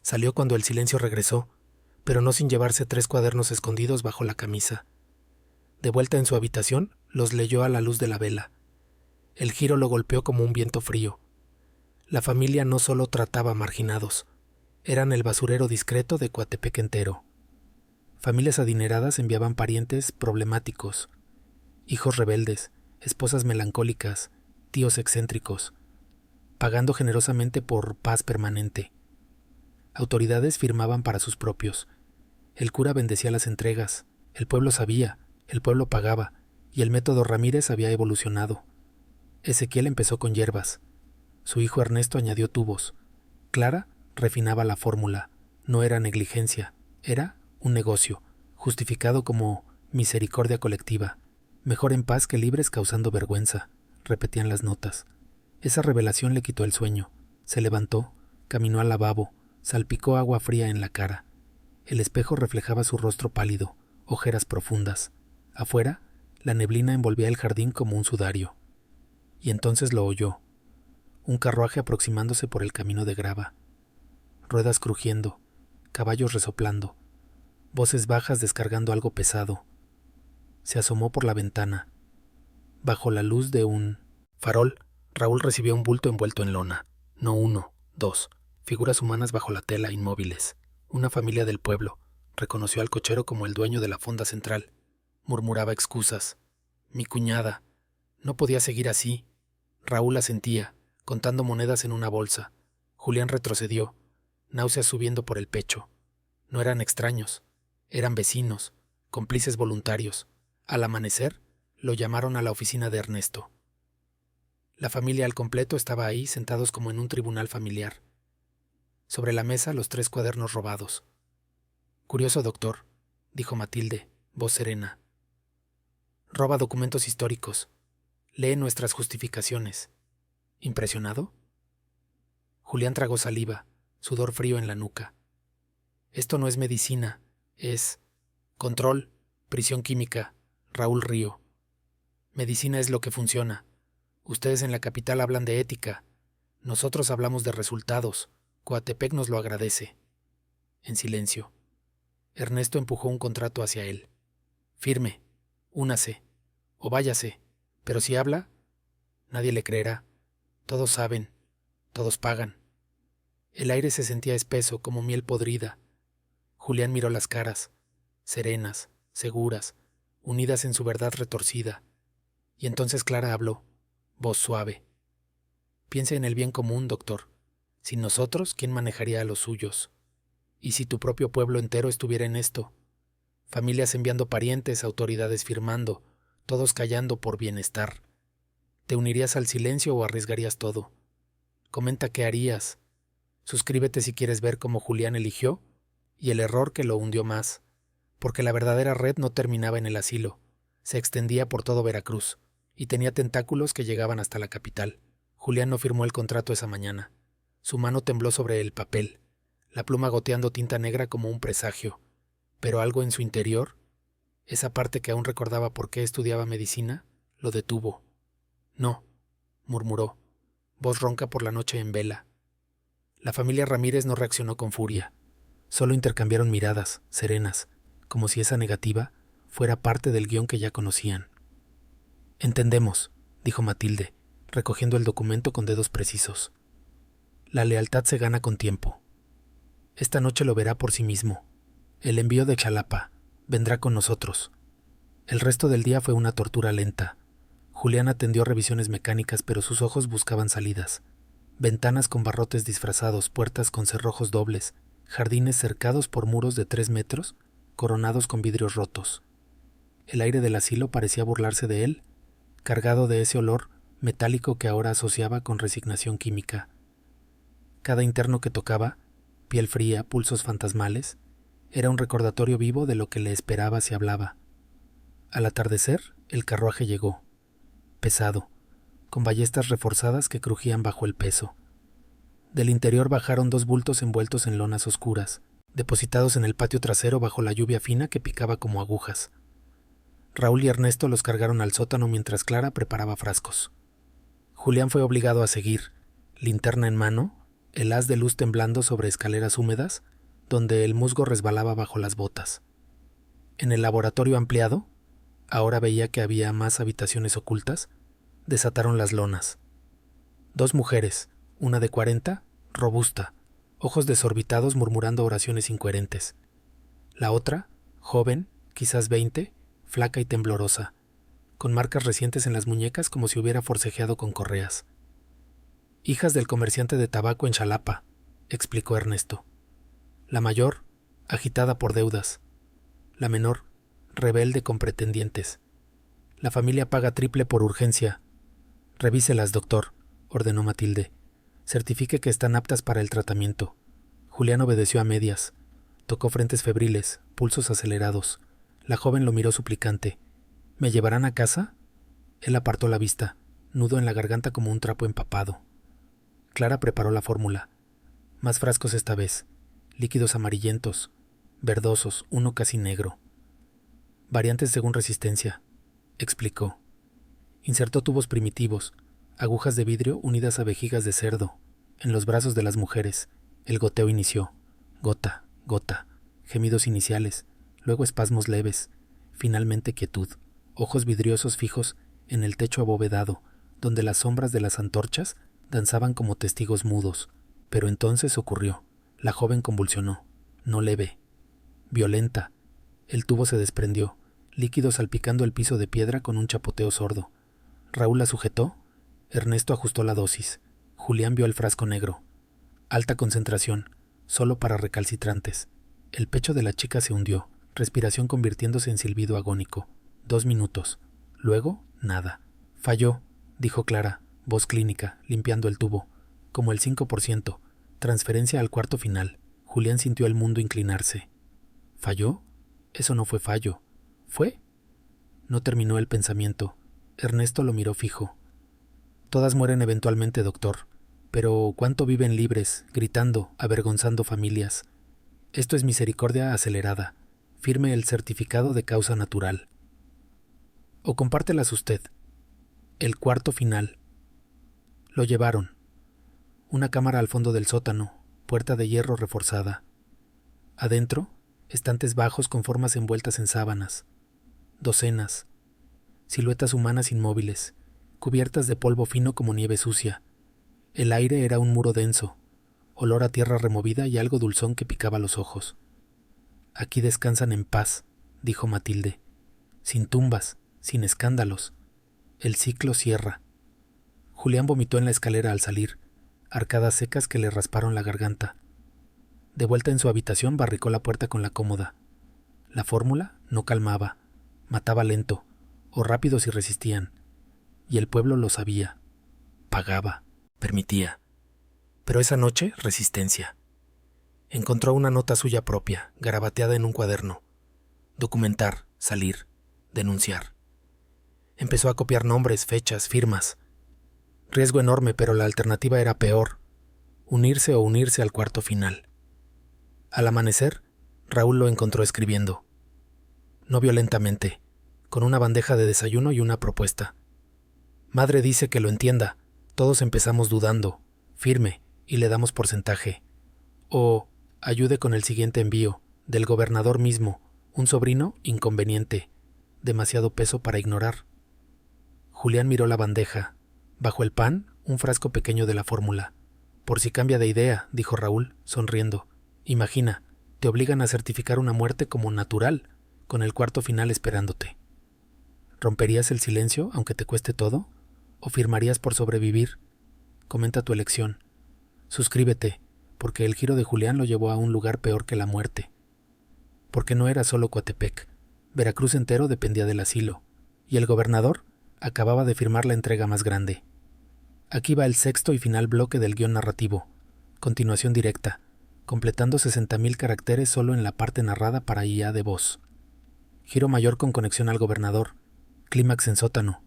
Salió cuando el silencio regresó, pero no sin llevarse 3 cuadernos escondidos bajo la camisa. De vuelta en su habitación, los leyó a la luz de la vela. El giro lo golpeó como un viento frío. La familia no solo trataba marginados, eran el basurero discreto de Coatepec entero. Familias adineradas enviaban parientes problemáticos, hijos rebeldes, esposas melancólicas, tíos excéntricos, pagando generosamente por paz permanente. Autoridades firmaban para sus propios. El cura bendecía las entregas, el pueblo sabía, el pueblo pagaba, y el método Ramírez había evolucionado. Ezequiel empezó con hierbas. Su hijo Ernesto añadió tubos. Clara refinaba la fórmula. No era negligencia, era un negocio, justificado como misericordia colectiva. Mejor en paz que libres causando vergüenza, repetían las notas. Esa revelación le quitó el sueño. Se levantó, caminó al lavabo, salpicó agua fría en la cara. El espejo reflejaba su rostro pálido, ojeras profundas. Afuera, la neblina envolvía el jardín como un sudario. Y entonces lo oyó. Un carruaje aproximándose por el camino de grava. Ruedas crujiendo, caballos resoplando, voces bajas descargando algo pesado. Se asomó por la ventana. Bajo la luz de un farol, Raúl recibió un bulto envuelto en lona. No 1, 2, figuras humanas bajo la tela, inmóviles. Una familia del pueblo. Reconoció al cochero como el dueño de la fonda central. Murmuraba excusas. Mi cuñada. No podía seguir así. Raúl asentía, contando monedas en una bolsa. Julián retrocedió, náuseas subiendo por el pecho. No eran extraños, eran vecinos, cómplices voluntarios. Al amanecer, Lo llamaron a la oficina de Ernesto. La familia al completo estaba ahí, sentados como en un tribunal familiar. Sobre la mesa, los 3 cuadernos robados. «Curioso, doctor», dijo Matilde, voz serena. «Roba documentos históricos. Lee nuestras justificaciones». ¿Impresionado? Julián tragó saliva, sudor frío en la nuca. «Esto no es medicina, es control, prisión química, Raúl Río. Medicina es lo que funciona. Ustedes en la capital hablan de ética. Nosotros hablamos de resultados. Coatepec nos lo agradece». En silencio. Ernesto empujó un contrato hacia él. «Firme, únase, o váyase, pero si habla, nadie le creerá. Todos saben, todos pagan». El aire se sentía espeso como miel podrida. Julián miró las caras, serenas, seguras, unidas en su verdad retorcida. Y entonces Clara habló, voz suave. «Piense en el bien común, doctor. Sin nosotros, ¿quién manejaría a los suyos? ¿Y si tu propio pueblo entero estuviera en esto? Familias enviando parientes, autoridades firmando, todos callando por bienestar. ¿Te unirías al silencio o arriesgarías todo? Comenta qué harías. Suscríbete si quieres ver cómo Julián eligió y el error que lo hundió más, porque la verdadera red no terminaba en el asilo, se extendía por todo Veracruz y tenía tentáculos que llegaban hasta la capital». Julián no firmó el contrato esa mañana. Su mano tembló sobre el papel, la pluma goteando tinta negra como un presagio, pero algo en su interior, esa parte que aún recordaba por qué estudiaba medicina, lo detuvo. «No», murmuró, voz ronca por la noche en vela. La familia Ramírez no reaccionó con furia. Solo intercambiaron miradas, serenas, como si esa negativa fuera parte del guión que ya conocían. «Entendemos», dijo Matilde, recogiendo el documento con dedos precisos. «La lealtad se gana con tiempo. Esta noche lo verá por sí mismo. El envío de Xalapa vendrá con nosotros». El resto del día fue una tortura lenta. Julián atendió revisiones mecánicas, pero sus ojos buscaban salidas. Ventanas con barrotes disfrazados, puertas con cerrojos dobles, jardines cercados por muros de 3 metros, coronados con vidrios rotos. El aire del asilo parecía burlarse de él, cargado de ese olor metálico que ahora asociaba con resignación química. Cada interno que tocaba, piel fría, pulsos fantasmales, era un recordatorio vivo de lo que le esperaba si hablaba. Al atardecer, el carruaje llegó, pesado, con ballestas reforzadas que crujían bajo el peso. Del interior bajaron 2 bultos envueltos en lonas oscuras, depositados en el patio trasero bajo la lluvia fina que picaba como agujas. Raúl y Ernesto los cargaron al sótano mientras Clara preparaba frascos. Julián fue obligado a seguir, linterna en mano, el haz de luz temblando sobre escaleras húmedas, donde el musgo resbalaba bajo las botas. En el laboratorio ampliado, ahora veía que había más habitaciones ocultas, desataron las lonas. 2 mujeres, una de 40, robusta, ojos desorbitados murmurando oraciones incoherentes. La otra, joven, quizás 20, flaca y temblorosa, con marcas recientes en las muñecas como si hubiera forcejeado con correas. «Hijas del comerciante de tabaco en Xalapa», explicó Ernesto. La mayor, agitada por deudas. La menor, rebelde con pretendientes. La familia paga triple por urgencia. «Revíselas, doctor», ordenó Matilde. «Certifique que están aptas para el tratamiento». Julián obedeció a medias. Tocó frentes febriles, pulsos acelerados. La joven lo miró suplicante. «¿Me llevarán a casa?» Él apartó la vista, nudo en la garganta como un trapo empapado. Clara preparó la fórmula. Más frascos esta vez, líquidos amarillentos, verdosos, uno casi negro. «Variantes según resistencia», explicó. Insertó tubos primitivos, agujas de vidrio unidas a vejigas de cerdo. En los brazos de las mujeres, el goteo inició. Gota, gota, gemidos iniciales, luego espasmos leves, finalmente quietud, ojos vidriosos fijos en el techo abovedado, donde las sombras de las antorchas danzaban como testigos mudos. Pero entonces ocurrió. La joven convulsionó, no leve, violenta. El tubo se desprendió, líquido salpicando el piso de piedra con un chapoteo sordo. Raúl la sujetó. Ernesto ajustó la dosis. Julián vio el frasco negro. Alta concentración, solo para recalcitrantes. El pecho de la chica se hundió, respiración convirtiéndose en silbido agónico. 2 minutos. Luego, nada. Falló, dijo Clara, voz clínica, limpiando el tubo. Como el 5%. Transferencia al cuarto final. Julián sintió el mundo inclinarse. ¿Falló? Eso no fue fallo. ¿Fue? No terminó el pensamiento. Ernesto lo miró fijo. Todas mueren eventualmente, doctor. Pero ¿cuánto viven libres, gritando, avergonzando familias? Esto es misericordia acelerada. Firme el certificado de causa natural. O compártelas usted. El cuarto final. Lo llevaron. Una cámara al fondo del sótano, puerta de hierro reforzada. Adentro, estantes bajos con formas envueltas en sábanas. Docenas. Siluetas humanas inmóviles, cubiertas de polvo fino como nieve sucia. El aire era un muro denso, olor a tierra removida y algo dulzón que picaba los ojos. Aquí descansan en paz, dijo Matilde. Sin tumbas, sin escándalos. El ciclo cierra. Julián vomitó en la escalera al salir, arcadas secas que le rasparon la garganta. De vuelta en su habitación barricó la puerta con la cómoda. La fórmula no calmaba, mataba lento, o rápido si resistían. Y el pueblo lo sabía. Pagaba, permitía. Pero esa noche, resistencia. Encontró una nota suya propia, garabateada en un cuaderno. Documentar, salir, denunciar. Empezó a copiar nombres, fechas, firmas. Riesgo enorme, pero la alternativa era peor. Unirse o unirse al cuarto final. Al amanecer, Raúl lo encontró escribiendo. No violentamente, con una bandeja de desayuno y una propuesta. Madre dice que lo entienda. Todos empezamos dudando, firme, y le damos porcentaje. O ayude con el siguiente envío, del gobernador mismo, un sobrino inconveniente, demasiado peso para ignorar. Julián miró la bandeja. Bajo el pan, un frasco pequeño de la fórmula. Por si cambia de idea, dijo Raúl, sonriendo. Imagina, te obligan a certificar una muerte como natural, con el cuarto final esperándote. ¿Romperías el silencio, aunque te cueste todo? ¿O firmarías por sobrevivir? Comenta tu elección. Suscríbete, porque el giro de Julián lo llevó a un lugar peor que la muerte. Porque no era solo Coatepec. Veracruz entero dependía del asilo. Y el gobernador acababa de firmar la entrega más grande. Aquí va el sexto y final bloque del guión narrativo. Continuación directa, completando 60.000 caracteres solo en la parte narrada para IA de voz. Giro mayor con conexión al gobernador. Clímax en sótano.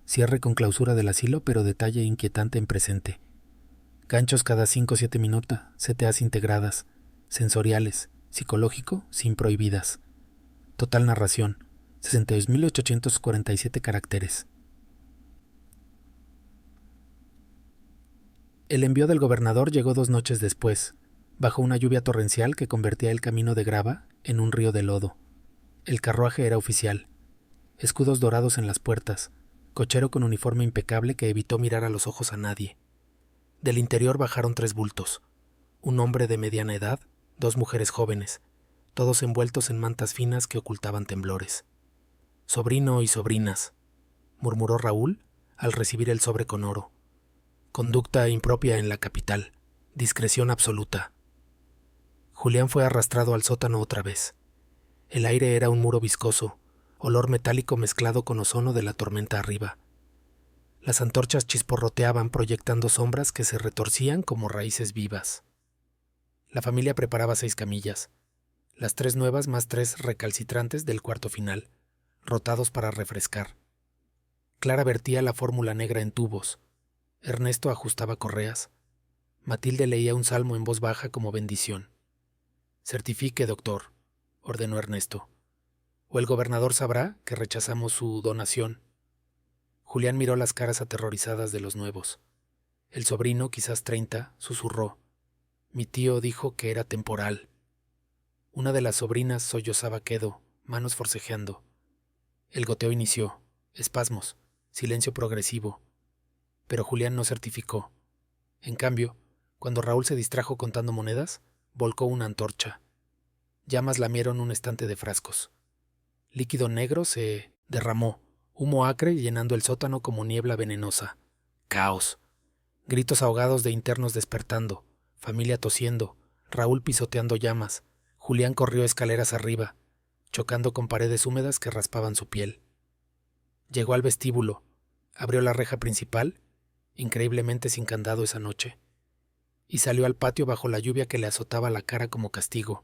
Cierre con clausura del asilo, pero detalle inquietante en presente. Ganchos cada 5 o 7 minutos, CTAs integradas, sensoriales, psicológico, sin prohibidas. Total narración, 62.847 caracteres. El envío del gobernador llegó 2 noches después, bajo una lluvia torrencial que convertía el camino de grava en un río de lodo. El carruaje era oficial. Escudos dorados en las puertas, cochero con uniforme impecable que evitó mirar a los ojos a nadie. Del interior bajaron 3 bultos. Un hombre de mediana edad, 2 mujeres jóvenes, todos envueltos en mantas finas que ocultaban temblores. Sobrino y sobrinas, murmuró Raúl al recibir el sobre con oro. Conducta impropia en la capital, discreción absoluta. Julián fue arrastrado al sótano otra vez. El aire era un muro viscoso, olor metálico mezclado con ozono de la tormenta arriba. Las antorchas chisporroteaban proyectando sombras que se retorcían como raíces vivas. La familia preparaba 6 camillas, las 3 nuevas más 3 recalcitrantes del cuarto final, rotados para refrescar. Clara vertía la fórmula negra en tubos. Ernesto ajustaba correas. Matilde leía un salmo en voz baja como bendición. «Certifique, doctor», ordenó Ernesto. «O el gobernador sabrá que rechazamos su donación». Julián miró las caras aterrorizadas de los nuevos. El sobrino, quizás 30, susurró. «Mi tío dijo que era temporal». Una de las sobrinas sollozaba quedo, manos forcejeando. El goteo inició. Espasmos. Silencio progresivo. Pero Julián no certificó. En cambio, cuando Raúl se distrajo contando monedas, volcó una antorcha. Llamas lamieron un estante de frascos. Líquido negro se derramó, humo acre llenando el sótano como niebla venenosa. Caos. Gritos ahogados de internos despertando, familia tosiendo, Raúl pisoteando llamas. Julián corrió escaleras arriba, chocando con paredes húmedas que raspaban su piel. Llegó al vestíbulo, abrió la reja principal, increíblemente sin candado esa noche, y salió al patio bajo la lluvia que le azotaba la cara como castigo.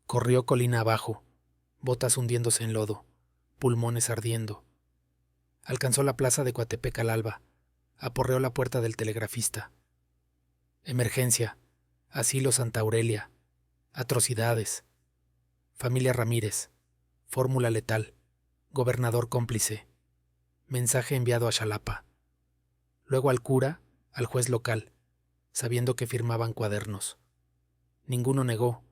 Corrió colina abajo, botas hundiéndose en lodo, pulmones ardiendo. Alcanzó la plaza de Coatepec al alba, aporreó la puerta del telegrafista. Emergencia, asilo Santa Aurelia, atrocidades. Familia Ramírez, fórmula letal, gobernador cómplice. Mensaje enviado a Xalapa. Luego al cura, al juez local, sabiendo que firmaban cuadernos. Ninguno negó,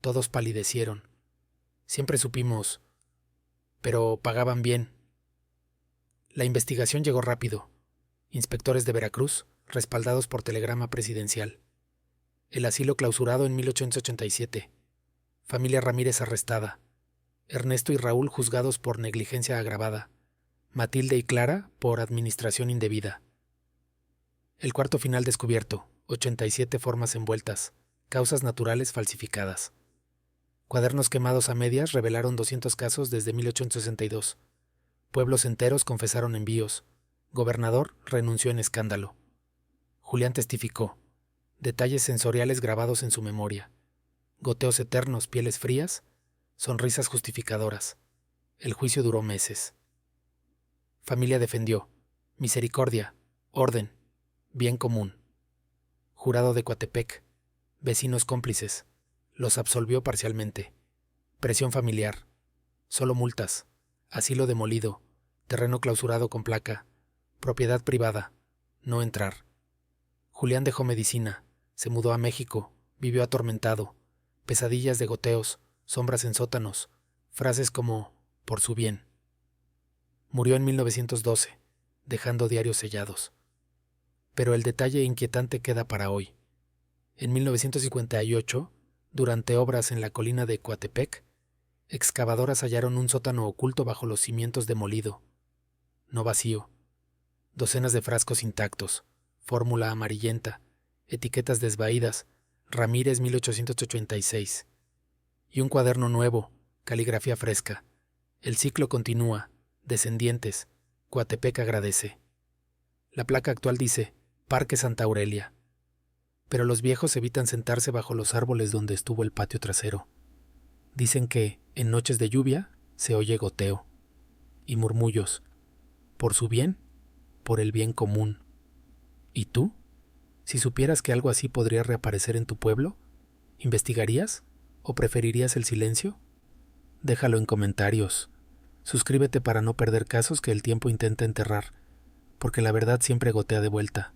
todos palidecieron. Siempre supimos, pero pagaban bien. La investigación llegó rápido. Inspectores de Veracruz, respaldados por telegrama presidencial. El asilo clausurado en 1887. Familia Ramírez arrestada. Ernesto y Raúl juzgados por negligencia agravada. Matilde y Clara por administración indebida. El cuarto final descubierto. 87 formas envueltas. Causas naturales falsificadas. Cuadernos quemados a medias revelaron 200 casos desde 1862. Pueblos enteros confesaron envíos. Gobernador renunció en escándalo. Julián testificó. Detalles sensoriales grabados en su memoria. Goteos eternos, pieles frías, sonrisas justificadoras. El juicio duró meses. Familia defendió. Misericordia, orden, bien común. Jurado de Coatepec. Vecinos cómplices. Los absolvió parcialmente. Presión familiar. Solo multas. Asilo demolido. Terreno clausurado con placa. Propiedad privada. No entrar. Julián dejó medicina. Se mudó a México. Vivió atormentado. Pesadillas de goteos. Sombras en sótanos. Frases como por su bien. Murió en 1912, dejando diarios sellados. Pero el detalle inquietante queda para hoy. En 1958, durante obras en la colina de Coatepec, excavadoras hallaron un sótano oculto bajo los cimientos demolido. No vacío. Docenas de frascos intactos, fórmula amarillenta, etiquetas desvaídas, Ramírez 1886. Y un cuaderno nuevo, caligrafía fresca. El ciclo continúa. Descendientes. Coatepec agradece. La placa actual dice Parque Santa Aurelia. Pero los viejos evitan sentarse bajo los árboles donde estuvo el patio trasero. Dicen que, en noches de lluvia, se oye goteo. Y murmullos. Por su bien, por el bien común. ¿Y tú? Si supieras que algo así podría reaparecer en tu pueblo, ¿investigarías o preferirías el silencio? Déjalo en comentarios. Suscríbete para no perder casos que el tiempo intenta enterrar, porque la verdad siempre gotea de vuelta.